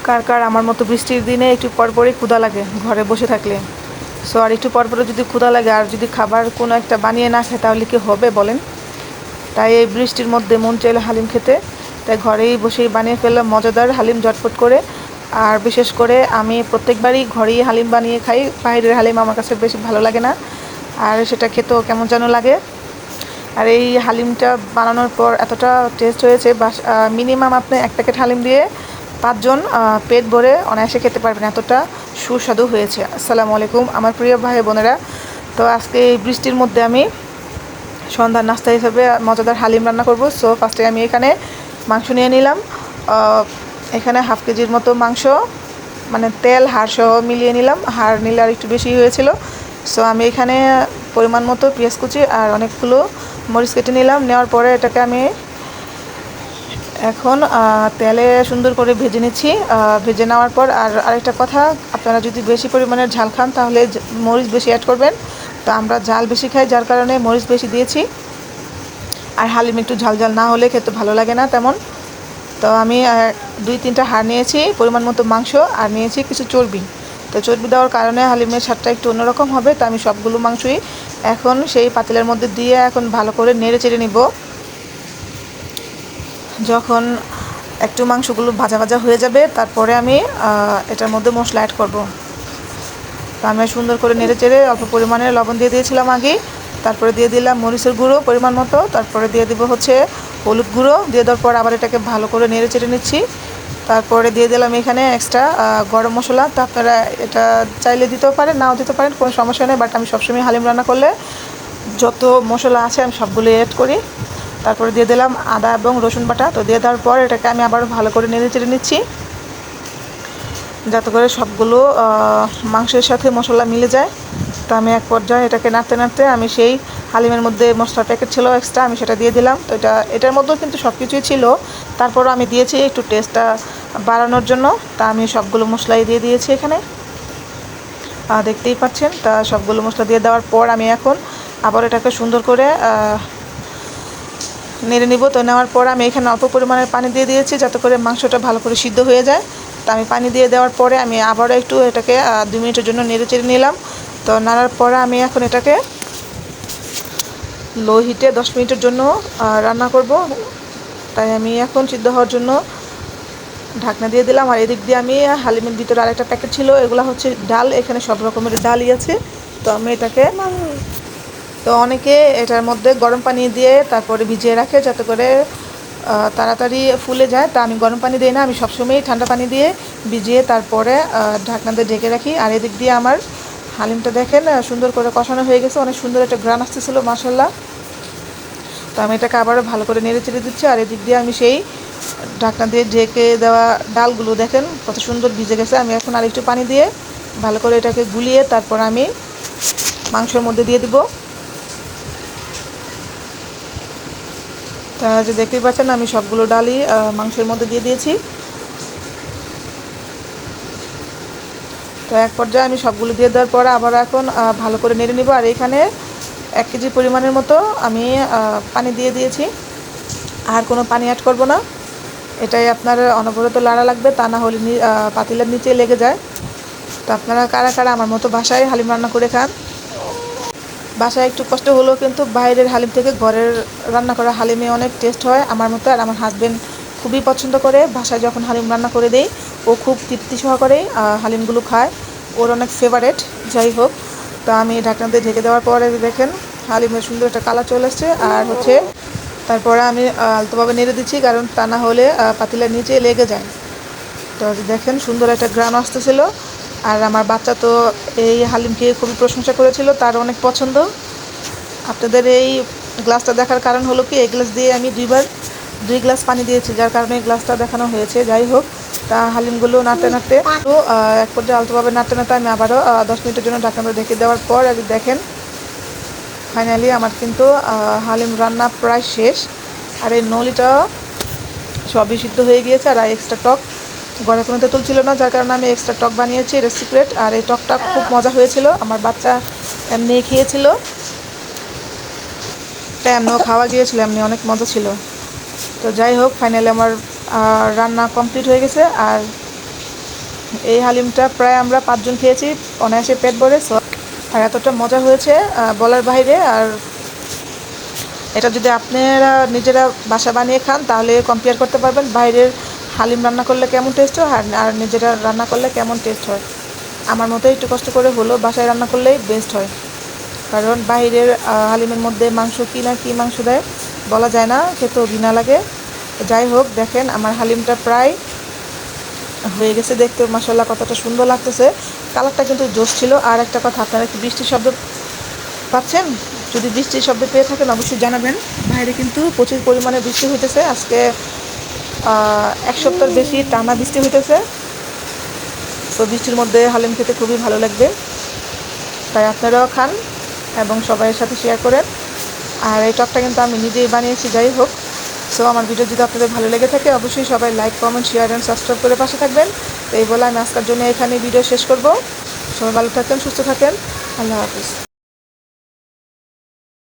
কার কার আমার মতো বৃষ্টির দিনে একটু পরপরই ক্ষুধা লাগে ঘরে বসে থাকলে। সো আর একটু পরপরে যদি ক্ষুধা লাগে আর যদি খাবার কোনো একটা বানিয়ে না খায় তাহলে কি হবে বলেন। তাই এই বৃষ্টির মধ্যে মন চাইলো হালিম খেতে, তাই ঘরেই বসেই বানিয়ে ফেললাম মজাদার হালিম ঝটপট করে। আর বিশেষ করে আমি প্রত্যেকবারই ঘরেই হালিম বানিয়ে খাই, বাইরের হালিম আমার কাছে বেশি ভালো লাগে না, আর সেটা খেতেও কেমন যেন লাগে। আর এই হালিমটা বানানোর পর এতটা টেস্ট হয়েছে, মিনিমাম আপনি 1 প্যাকেট হালিম দিয়ে 5 জন পেট ভরে অনায়াসে খেতে পারবেন, এতটা সুস্বাদু হয়েছে। আসসালামু আলাইকুম আমার প্রিয় ভাই বোনেরা। তো আজকে এই বৃষ্টির মধ্যে আমি সন্ধ্যার নাস্তা হিসেবে মজাদার হালিম রান্না করব। সো ফার্স্টে আমি এখানে মাংস নিয়ে নিলাম, এখানে হাফ কেজির মতো মাংস, মানে তেল হাড় সহ মিলিয়ে নিলাম, হাড় নিলে আর একটু বেশি হয়েছিল। সো আমি এখানে পরিমাণ মতো পেঁয়াজ কুচি আর অনেকগুলো মরিচ কেটে নিলাম। নেওয়ার পরে এটাকে আমি এখন তেলে সুন্দর করে ভেজে নিচ্ছি। ভেজে নেওয়ার পর আরেকটা কথা, আপনারা যদি বেশি পরিমাণের ঝাল খান তাহলে মরিচ বেশি অ্যাড করবেন। তো আমরা ঝাল বেশি খাই, যার কারণে মরিচ বেশি দিয়েছি। আর হালিম একটু ঝাল ঝাল না হলে খেতে ভালো লাগে না তেমন। তো আমি 2-3টা হাড় নিয়েছি, পরিমাণ মতো মাংস, আর নিয়েছি কিছু চর্বি। তো চর্বি দেওয়ার কারণে হালিমের স্বাদটা একটু অন্যরকম হবে। তো আমি সবগুলো মাংসই এখন সেই পাতিলের মধ্যে দিয়ে এখন ভালো করে নেড়ে চেড়ে নিব। যখন একটু মাংসগুলো ভাজা ভাজা হয়ে যাবে তারপরে আমি এটার মধ্যে মশলা অ্যাড করব। তো আমি সুন্দর করে নেড়ে চেড়ে অল্প পরিমাণে লবণ দিয়ে দিয়েছিলাম আগে, তারপরে দিয়ে দিলাম মরিচের গুঁড়ো পরিমাণ মতো, তারপরে দিয়ে দিব হচ্ছে হলুদ গুঁড়ো। দিয়ে দেওয়ার পর আবার এটাকে ভালো করে নেড়ে চেড়ে নিচ্ছি। তারপরে দিয়ে দিলাম এখানে এক্সট্রা গরম মশলা। তো আপনারা এটা চাইলে দিতেও পারেন, নাও দিতে পারেন, কোনো সমস্যা নেই। বাট আমি সবসময় হালিম রান্না করলে যত মশলা আছে আমি সবগুলো অ্যাড করি। তারপরে দিয়ে দিলাম আদা এবং রসুন বাটা। তো দিয়ে দেওয়ার পর এটাকে আমি আবার ভালো করে নেড়ে চেড়ে নিচ্ছি, যাতে করে সবগুলো মাংসের সাথে মশলা মিলে যায়। তো আমি এক পর্যায়ে এটাকে নাড়তে নাড়তে আমি সেই হালিমের মধ্যে মশলার প্যাকেট ছিল এক্সট্রা, আমি সেটা দিয়ে দিলাম। তো এটার মধ্যেও কিন্তু সব কিছুই ছিল, তারপরও আমি দিয়েছি একটু টেস্টটা বাড়ানোর জন্য। তা আমি সবগুলো মশলাই দিয়ে দিয়েছি এখানে, দেখতেই পাচ্ছেন। তা সবগুলো মশলা দিয়ে দেওয়ার পর আমি এখন আবার এটাকে সুন্দর করে নেড়ে নিব। তো নেওয়ার পর আমি এখানে অল্প পরিমাণের পানি দিয়ে দিয়েছি, যাতে করে মাংসটা ভালো করে সিদ্ধ হয়ে যায়। তো আমি পানি দিয়ে দেওয়ার পরে আমি আবারও একটু এটাকে 2 মিনিটের জন্য নেড়ে চেড়ে নিলাম। তো নাড়ার পরে আমি এখন এটাকে লো হিটে 10 মিনিটের জন্য রান্না করব। তাই আমি এখন সিদ্ধ হওয়ার জন্য ঢাকনা দিয়ে দিলাম। আর এদিক দিয়ে আমি হালিমের ভিতরে আরেকটা প্যাকেট ছিল, এগুলো হচ্ছে ডাল, এখানে সব রকমের ডালই আছে। তো আমি এটাকে অনেকে এটার মধ্যে গরম পানি দিয়ে তারপরে ভিজিয়ে রাখে, যাতে করে তাড়াতাড়ি ফুলে যায়। তা আমি গরম পানি দিই না, আমি সবসময়ই ঠান্ডা পানি দিয়ে ভিজিয়ে তারপরে ঢাকনা দিয়ে ঢেকে রাখি। আর এদিক দিয়ে আমার হালিমটা দেখেন সুন্দর করে কষানো হয়ে গেছে, অনেক সুন্দর একটা গ্রান আসতেছিল মাশাআল্লাহ। তো আমি এটাকে আবারও ভালো করে নেড়ে চেড়ে দিচ্ছি। আর এদিক দিয়ে আমি সেই ঢাকনা দিয়ে ঢেকে দেওয়া ডালগুলো দেখেন কত সুন্দর ভিজে গেছে। আমি এখন আরেকটু পানি দিয়ে ভালো করে এটাকে গুলিয়ে তারপর আমি মাংসের মধ্যে দিয়ে দিব। তা যে দেখতেই পাচ্ছেন আমি সবগুলো ডালই মাংসের মধ্যে দিয়ে দিয়েছি। তো এক পর্যায়ে আমি সবগুলো দিয়ে দেওয়ার পরে আবার এখন ভালো করে নেড়ে নিব। আর এখানে 1 কেজি পরিমাণের মতো আমি পানি দিয়ে দিয়েছি, আর কোনো পানি অ্যাড করব না। এটাই আপনার অনবরত লাড়া লাগবে, তা না হলে পাতিলের নিচে লেগে যায়। তো আপনারা কারা কারা আমার মতো বাসায় হালিম রান্না করে খান? বাসায় একটু কষ্ট হলেও কিন্তু বাইরের হালিম থেকে ঘরের রান্না করা হালিমে অনেক টেস্ট হয় আমার মতো। আর আমার হাজবেন্ড খুবই পছন্দ করে, বাসায় যখন হালিম রান্না করে দেই ও খুব তৃপ্তি সহকারেই হালিমগুলো খায়, ওর অনেক ফেভারেট। যাই হোক, তো আমি ঢাকনা দিয়ে ঢেকে দেওয়ার পরে দেখেন হালিমের সুন্দর একটা কালার চলে আসছে। আর হচ্ছে তারপরে আমি আলতোভাবে নেড়ে দিচ্ছি, কারণ তা না হলে পাতিলের নিচে লেগে যায়। তো দেখেন সুন্দর একটা গ্রান আসতেছিল। আর আমার বাচ্চা তো এই হালিম খেয়ে খুবই প্রশংসা করেছিল, তার অনেক পছন্দ। আপনাদের এই গ্লাসটা দেখার কারণ হলো কি, এই গ্লাস দিয়ে আমি 2 গ্লাস পানি দিয়েছি, যার কারণে এই গ্লাসটা দেখানো হয়েছে। যাই হোক, তা হালিমগুলো নাড়তে নাড়তে তো এক পর্যায়ে আলতোভাবে নাড়তে নাড়তে আমি আবারও 10 মিনিটের জন্য ঢাকনা ঢেকে দেওয়ার পর আর দেখেন ফাইনালি আমার কিন্তু হালিম রান্না প্রায় শেষ। আর এই নলিটা সবই সিদ্ধ হয়ে গিয়েছে। আর এক্সট্রা টক ঘরে কোনো তেঁতুল ছিল না, যার কারণে আমি এক্সট্রা টক বানিয়েছি, এটা সিক্রেট। আর এই টকটা খুব মজা হয়েছিল, আমার বাচ্চা এমনি খেয়েছিল, তাই এমনিও খাওয়া গিয়েছিল, এমনি অনেক মজা ছিল। তো যাই হোক, ফাইনালি আমার রান্না কমপ্লিট হয়ে গেছে। আর এই হালিমটা প্রায় আমরা 5 জন খেয়েছি অনায়াসে পেট ভরে। আর এতটা মজা হয়েছে বলার বাইরে। আর এটা যদি আপনারা নিজেরা বাসা বানিয়ে খান তাহলে কম্পেয়ার করতে পারবেন বাইরের হালিম রান্না করলে কেমন টেস্ট হয় আর নিজেরা রান্না করলে কেমন টেস্ট হয়। আমার মতো একটু কষ্ট করে হলো বাসায় রান্না করলেই বেস্ট হয়, কারণ বাইরের হালিমের মধ্যে মাংস কী না কী মাংস দেয় বলা যায় না, খেতেও ঘৃণা লাগে। যাই হোক, দেখেন আমার হালিমটা প্রায় হয়ে গেছে। দেখতে মাশাআল্লাহ কতটা সুন্দর লাগতেছে, কালারটা কিন্তু জোশ ছিল। আর একটা কথা, আপনারা কি বৃষ্টির শব্দ পাচ্ছেন? যদি বৃষ্টির শব্দ পেয়ে থাকেন অবশ্যই জানাবেন। বাইরে কিন্তু প্রচুর পরিমাণে বৃষ্টি হইতেছে আজকে, 1 সপ্তাহের বেশি টানা বৃষ্টি হইতেছে। তো বৃষ্টির মধ্যে হালিম খেতে খুবই ভালো লাগবে, তাই আপনারাও খান এবং সবাইয়ের সাথে শেয়ার করেন। আর এই টকটা কিন্তু আমি নিজেই বানিয়েছি। যাই হোক, সো আমার ভিডিও যদি আপনাদের ভালো লেগে থাকে অবশ্যই সবাই like, comment, share and subscribe করে পাশে থাকবেন। তো এই বলে আমি আজকের জন্য এখানে ভিডিও শেষ করব। সবাই ভালো থাকেন, সুস্থ থাকেন, আল্লাহ হাফিজ।